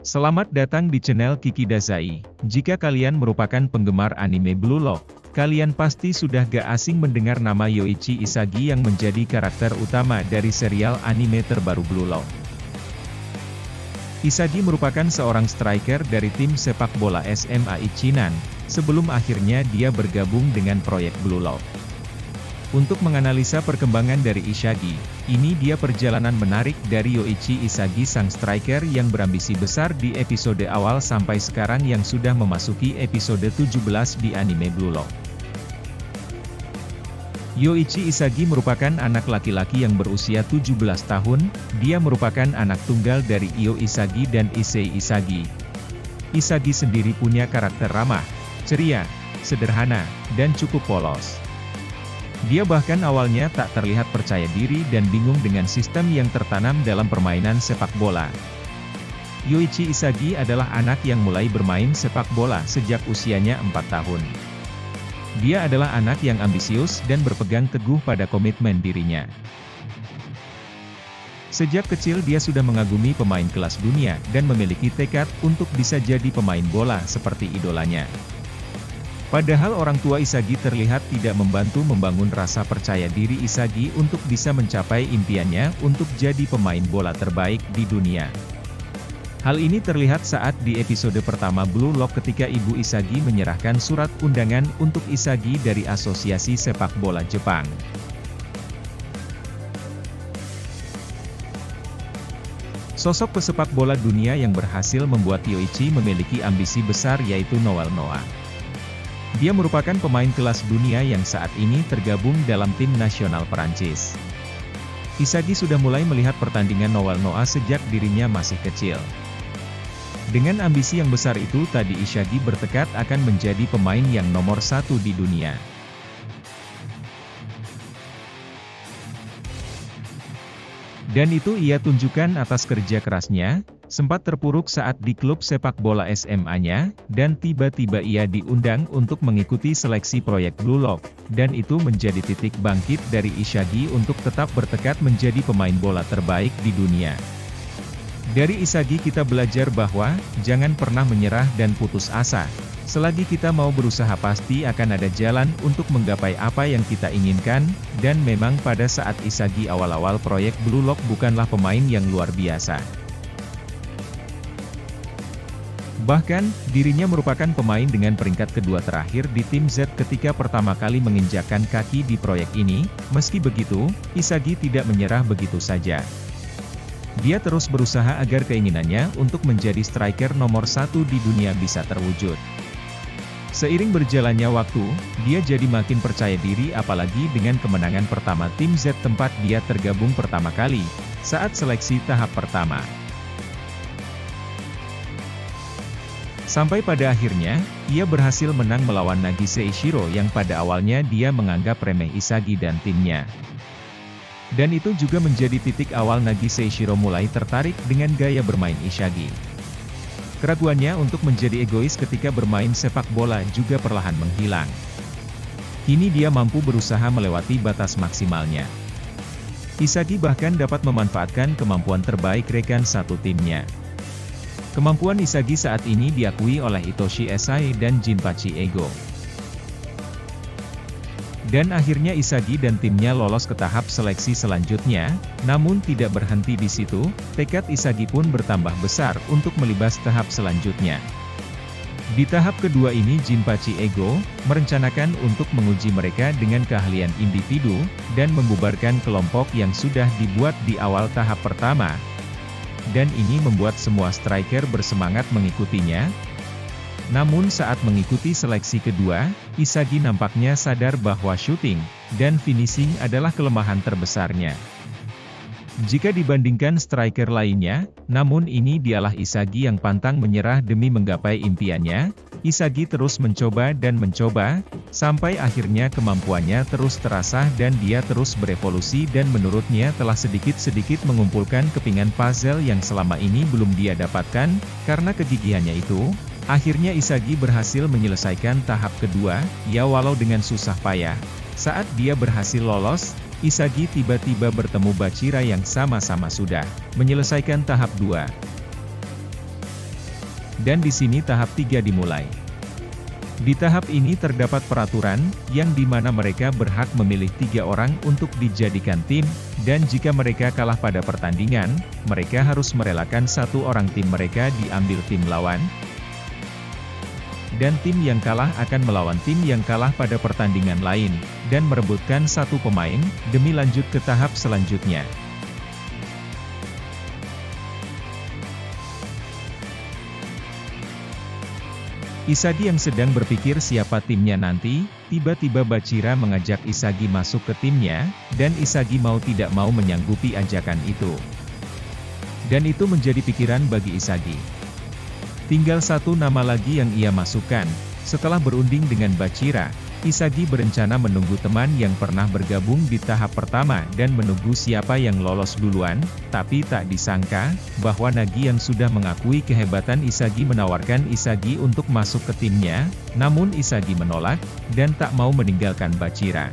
Selamat datang di channel Kiki Dazai. Jika kalian merupakan penggemar anime Blue Lock, kalian pasti sudah gak asing mendengar nama Yoichi Isagi yang menjadi karakter utama dari serial anime terbaru Blue Lock. Isagi merupakan seorang striker dari tim sepak bola SMA Ichinan, sebelum akhirnya dia bergabung dengan proyek Blue Lock. Untuk menganalisa perkembangan dari Isagi, ini dia perjalanan menarik dari Yoichi Isagi sang striker yang berambisi besar di episode awal sampai sekarang yang sudah memasuki episode 17 di anime Blue Lock. Yoichi Isagi merupakan anak laki-laki yang berusia 17 tahun, dia merupakan anak tunggal dari Io Isagi dan Issei Isagi. Isagi sendiri punya karakter ramah, ceria, sederhana, dan cukup polos. Dia bahkan awalnya tak terlihat percaya diri dan bingung dengan sistem yang tertanam dalam permainan sepak bola. Yoichi Isagi adalah anak yang mulai bermain sepak bola sejak usianya 4 tahun. Dia adalah anak yang ambisius dan berpegang teguh pada komitmen dirinya. Sejak kecil dia sudah mengagumi pemain kelas dunia dan memiliki tekad untuk bisa jadi pemain bola seperti idolanya. Padahal orang tua Isagi terlihat tidak membantu membangun rasa percaya diri Isagi untuk bisa mencapai impiannya untuk jadi pemain bola terbaik di dunia. Hal ini terlihat saat di episode pertama Blue Lock ketika ibu Isagi menyerahkan surat undangan untuk Isagi dari Asosiasi Sepak Bola Jepang. Sosok pesepak bola dunia yang berhasil membuat Yoichi memiliki ambisi besar yaitu Noel Noah. Dia merupakan pemain kelas dunia yang saat ini tergabung dalam tim nasional Perancis. Isagi sudah mulai melihat pertandingan Noel Noah sejak dirinya masih kecil. Dengan ambisi yang besar itu tadi Isagi bertekad akan menjadi pemain yang nomor 1 di dunia. Dan itu ia tunjukkan atas kerja kerasnya, sempat terpuruk saat di klub sepak bola SMA-nya, dan tiba-tiba ia diundang untuk mengikuti seleksi proyek Blue Lock, dan itu menjadi titik bangkit dari Isagi untuk tetap bertekad menjadi pemain bola terbaik di dunia. Dari Isagi kita belajar bahwa, jangan pernah menyerah dan putus asa. Selagi kita mau berusaha pasti akan ada jalan untuk menggapai apa yang kita inginkan, dan memang pada saat Isagi awal-awal proyek Blue Lock bukanlah pemain yang luar biasa. Bahkan, dirinya merupakan pemain dengan peringkat kedua terakhir di tim Z ketika pertama kali menginjakkan kaki di proyek ini. Meski begitu, Isagi tidak menyerah begitu saja. Dia terus berusaha agar keinginannya untuk menjadi striker nomor 1 di dunia bisa terwujud. Seiring berjalannya waktu, dia jadi makin percaya diri apalagi dengan kemenangan pertama tim Z tempat dia tergabung pertama kali, saat seleksi tahap pertama. Sampai pada akhirnya, ia berhasil menang melawan Nagise Ishiro yang pada awalnya dia menganggap remeh Isagi dan timnya. Dan itu juga menjadi titik awal Nagise Ishiro mulai tertarik dengan gaya bermain Isagi. Keraguannya untuk menjadi egois ketika bermain sepak bola juga perlahan menghilang. Kini dia mampu berusaha melewati batas maksimalnya. Isagi bahkan dapat memanfaatkan kemampuan terbaik rekan satu timnya. Kemampuan Isagi saat ini diakui oleh Hitoshi Esai dan Jinpachi Ego. Dan akhirnya Isagi dan timnya lolos ke tahap seleksi selanjutnya, namun tidak berhenti di situ, tekad Isagi pun bertambah besar untuk melibas tahap selanjutnya. Di tahap kedua ini Jinpachi Ego merencanakan untuk menguji mereka dengan keahlian individu, dan membubarkan kelompok yang sudah dibuat di awal tahap pertama. Dan ini membuat semua striker bersemangat mengikutinya. Namun saat mengikuti seleksi kedua, Isagi nampaknya sadar bahwa shooting dan finishing adalah kelemahan terbesarnya. Jika dibandingkan striker lainnya, namun ini dialah Isagi yang pantang menyerah demi menggapai impiannya. Isagi terus mencoba dan mencoba, sampai akhirnya kemampuannya terus terasah dan dia terus berevolusi dan menurutnya telah sedikit-sedikit mengumpulkan kepingan puzzle yang selama ini belum dia dapatkan. Karena kegigihannya itu, Akhirnya Isagi berhasil menyelesaikan tahap kedua, ya walau dengan susah payah. Saat dia berhasil lolos, Isagi tiba-tiba bertemu Bachira yang sama-sama sudah menyelesaikan tahap 2. Dan di sini tahap 3 dimulai. Di tahap ini terdapat peraturan, yang dimana mereka berhak memilih 3 orang untuk dijadikan tim, dan jika mereka kalah pada pertandingan, mereka harus merelakan 1 orang tim mereka diambil tim lawan. Dan tim yang kalah akan melawan tim yang kalah pada pertandingan lain, dan merebutkan 1 pemain, demi lanjut ke tahap selanjutnya. Isagi yang sedang berpikir siapa timnya nanti, tiba-tiba Bachira mengajak Isagi masuk ke timnya, dan Isagi mau tidak mau menyanggupi ajakan itu. Dan itu menjadi pikiran bagi Isagi. Tinggal 1 nama lagi yang ia masukkan. Setelah berunding dengan Bachira, Isagi berencana menunggu teman yang pernah bergabung di tahap pertama dan menunggu siapa yang lolos duluan, tapi tak disangka, bahwa Nagi yang sudah mengakui kehebatan Isagi menawarkan Isagi untuk masuk ke timnya, namun Isagi menolak, dan tak mau meninggalkan Bachira.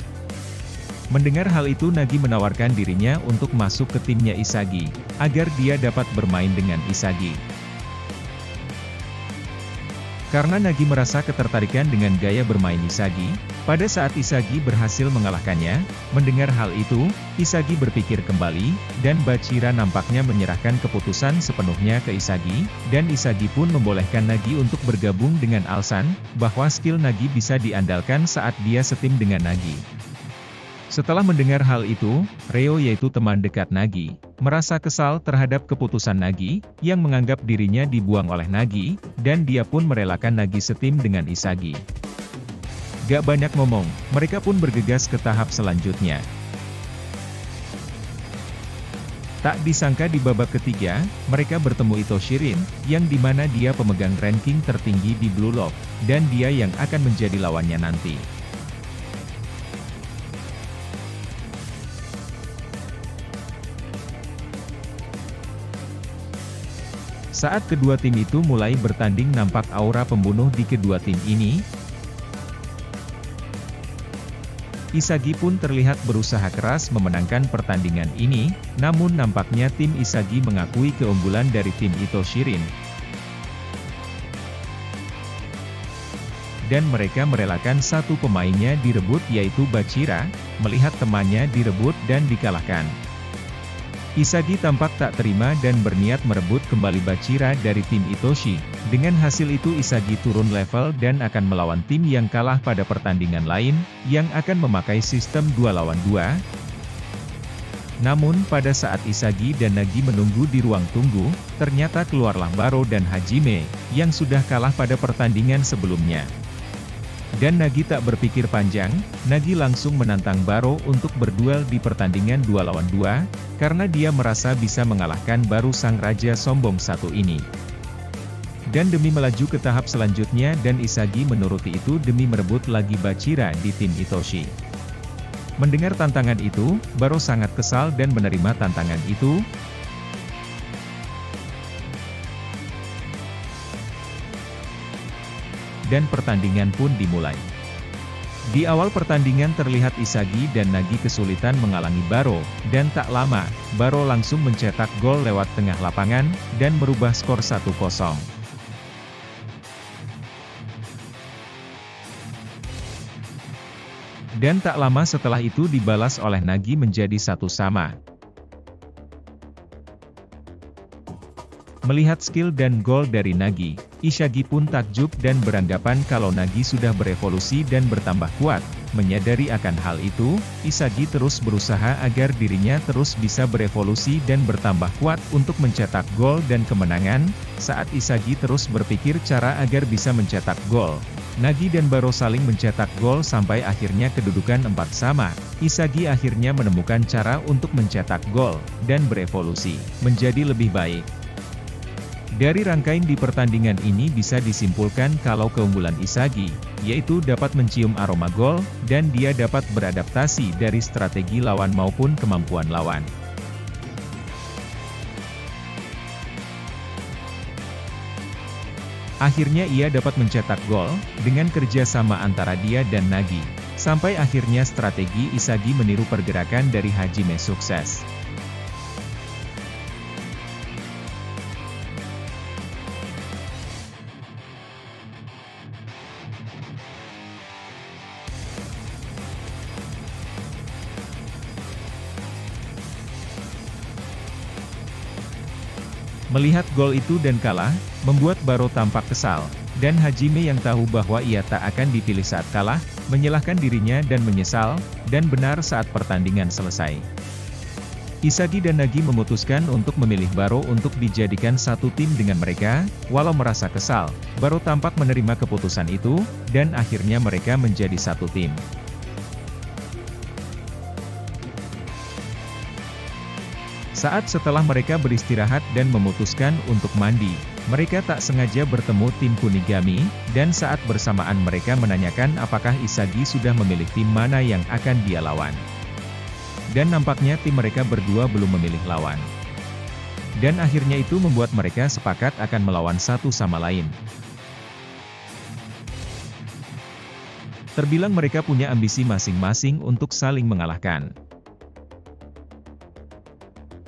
Mendengar hal itu Nagi menawarkan dirinya untuk masuk ke timnya Isagi, agar dia dapat bermain dengan Isagi. Karena Nagi merasa ketertarikan dengan gaya bermain Isagi, pada saat Isagi berhasil mengalahkannya, mendengar hal itu, Isagi berpikir kembali, dan Bachira nampaknya menyerahkan keputusan sepenuhnya ke Isagi, dan Isagi pun membolehkan Nagi untuk bergabung dengan alasan, bahwa skill Nagi bisa diandalkan saat dia setim dengan Nagi. Setelah mendengar hal itu, Reo yaitu teman dekat Nagi, merasa kesal terhadap keputusan Nagi, yang menganggap dirinya dibuang oleh Nagi, dan dia pun merelakan Nagi setim dengan Isagi. Gak banyak ngomong, mereka pun bergegas ke tahap selanjutnya. Tak disangka di babak ketiga, mereka bertemu Ito Shirin, yang dimana dia pemegang ranking tertinggi di Blue Lock, dan dia yang akan menjadi lawannya nanti. Saat kedua tim itu mulai bertanding nampak aura pembunuh di kedua tim ini. Isagi pun terlihat berusaha keras memenangkan pertandingan ini, namun nampaknya tim Isagi mengakui keunggulan dari tim Ito Shirin. Dan mereka merelakan 1 pemainnya direbut yaitu Bachira, melihat temannya direbut dan dikalahkan. Isagi tampak tak terima dan berniat merebut kembali Bachira dari tim Itoshi. Dengan hasil itu Isagi turun level dan akan melawan tim yang kalah pada pertandingan lain, yang akan memakai sistem 2 lawan 2. Namun pada saat Isagi dan Nagi menunggu di ruang tunggu, ternyata keluarlah Baro dan Hajime, yang sudah kalah pada pertandingan sebelumnya. Dan Nagi tak berpikir panjang, Nagi langsung menantang Baro untuk berduel di pertandingan 2 lawan 2, karena dia merasa bisa mengalahkan Baro sang raja sombong satu ini. Dan demi melaju ke tahap selanjutnya dan Isagi menuruti itu demi merebut lagi Bachira di tim Itoshi. Mendengar tantangan itu, Baro sangat kesal dan menerima tantangan itu. Dan pertandingan pun dimulai. Di awal pertandingan terlihat Isagi dan Nagi kesulitan menghalangi Baro, dan tak lama, Baro langsung mencetak gol lewat tengah lapangan, dan merubah skor 1-0. Dan tak lama setelah itu dibalas oleh Nagi menjadi 1-1. Melihat skill dan gol dari Nagi, Isagi pun takjub dan beranggapan kalau Nagi sudah berevolusi dan bertambah kuat. Menyadari akan hal itu, Isagi terus berusaha agar dirinya terus bisa berevolusi dan bertambah kuat untuk mencetak gol dan kemenangan. Saat Isagi terus berpikir cara agar bisa mencetak gol, Nagi dan Baro saling mencetak gol sampai akhirnya kedudukan 4-4. Isagi akhirnya menemukan cara untuk mencetak gol, dan berevolusi menjadi lebih baik. Dari rangkaian di pertandingan ini bisa disimpulkan kalau keunggulan Isagi, yaitu dapat mencium aroma gol, dan dia dapat beradaptasi dari strategi lawan maupun kemampuan lawan. Akhirnya ia dapat mencetak gol, dengan kerjasama antara dia dan Nagi. Sampai akhirnya strategi Isagi meniru pergerakan dari Hajime sukses. Melihat gol itu dan kalah, membuat Baro tampak kesal, dan Hajime yang tahu bahwa ia tak akan dipilih saat kalah, menyalahkan dirinya dan menyesal, dan benar saat pertandingan selesai. Isagi dan Nagi memutuskan untuk memilih Baro untuk dijadikan satu tim dengan mereka, walau merasa kesal, Baro tampak menerima keputusan itu, dan akhirnya mereka menjadi satu tim. Saat setelah mereka beristirahat dan memutuskan untuk mandi, mereka tak sengaja bertemu tim Kunigami, dan saat bersamaan mereka menanyakan apakah Isagi sudah memilih tim mana yang akan dia lawan. Dan nampaknya tim mereka berdua belum memilih lawan. Dan akhirnya itu membuat mereka sepakat akan melawan satu sama lain. Terbilang mereka punya ambisi masing-masing untuk saling mengalahkan.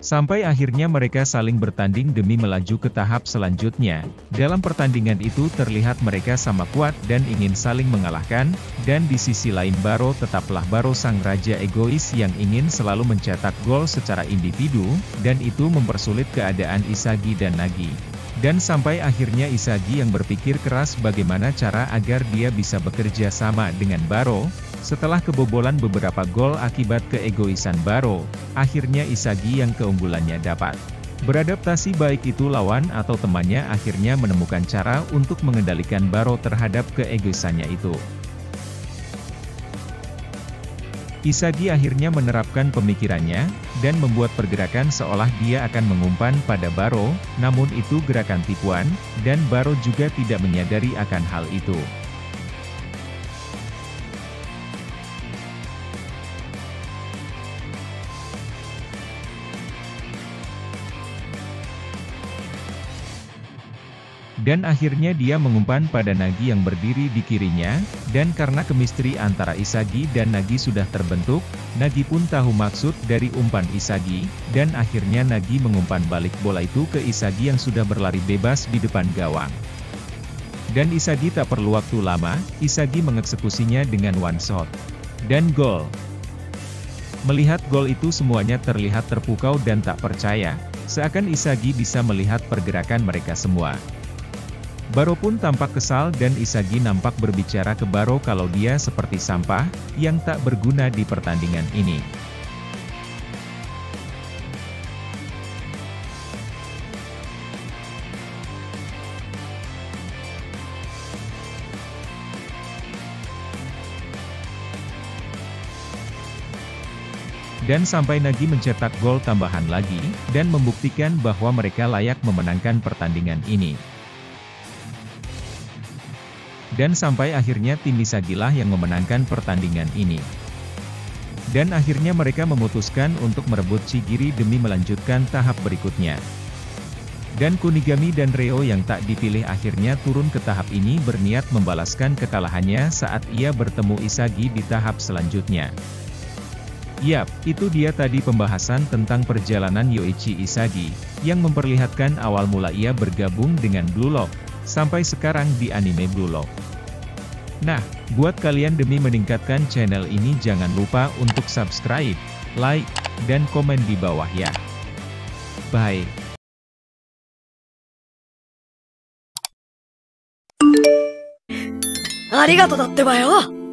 Sampai akhirnya mereka saling bertanding demi melaju ke tahap selanjutnya. Dalam pertandingan itu terlihat mereka sama kuat dan ingin saling mengalahkan, dan di sisi lain Baro tetaplah Baro sang raja egois yang ingin selalu mencetak gol secara individu, dan itu mempersulit keadaan Isagi dan Nagi. Dan sampai akhirnya Isagi yang berpikir keras bagaimana cara agar dia bisa bekerja sama dengan Baro. Setelah kebobolan beberapa gol akibat keegoisan Baro, akhirnya Isagi yang keunggulannya dapat beradaptasi, baik itu lawan atau temannya, akhirnya menemukan cara untuk mengendalikan Baro terhadap keegoisannya itu. Isagi akhirnya menerapkan pemikirannya, dan membuat pergerakan seolah dia akan mengumpan pada Baro, namun itu gerakan tipuan, dan Baro juga tidak menyadari akan hal itu. Dan akhirnya dia mengumpan pada Nagi yang berdiri di kirinya, dan karena kemistri antara Isagi dan Nagi sudah terbentuk, Nagi pun tahu maksud dari umpan Isagi, dan akhirnya Nagi mengumpan balik bola itu ke Isagi yang sudah berlari bebas di depan gawang. Dan Isagi tak perlu waktu lama, Isagi mengeksekusinya dengan one shot. Dan gol. Melihat gol itu semuanya terlihat terpukau dan tak percaya, seakan Isagi bisa melihat pergerakan mereka semua. Baro pun tampak kesal dan Isagi nampak berbicara ke Baro kalau dia seperti sampah, yang tak berguna di pertandingan ini. Dan sampai Nagi mencetak gol tambahan lagi, dan membuktikan bahwa mereka layak memenangkan pertandingan ini. Dan sampai akhirnya tim Isagilah yang memenangkan pertandingan ini. Dan akhirnya mereka memutuskan untuk merebut Chigiri demi melanjutkan tahap berikutnya. Dan Kunigami dan Reo yang tak dipilih akhirnya turun ke tahap ini berniat membalaskan kekalahannya saat ia bertemu Isagi di tahap selanjutnya. Yap, itu dia tadi pembahasan tentang perjalanan Yoichi Isagi, yang memperlihatkan awal mula ia bergabung dengan Blue Lock, sampai sekarang di anime Blue Lock. Nah, buat kalian demi meningkatkan channel ini jangan lupa untuk subscribe, like, dan komen di bawah ya. Bye. ありがとうだってばよ。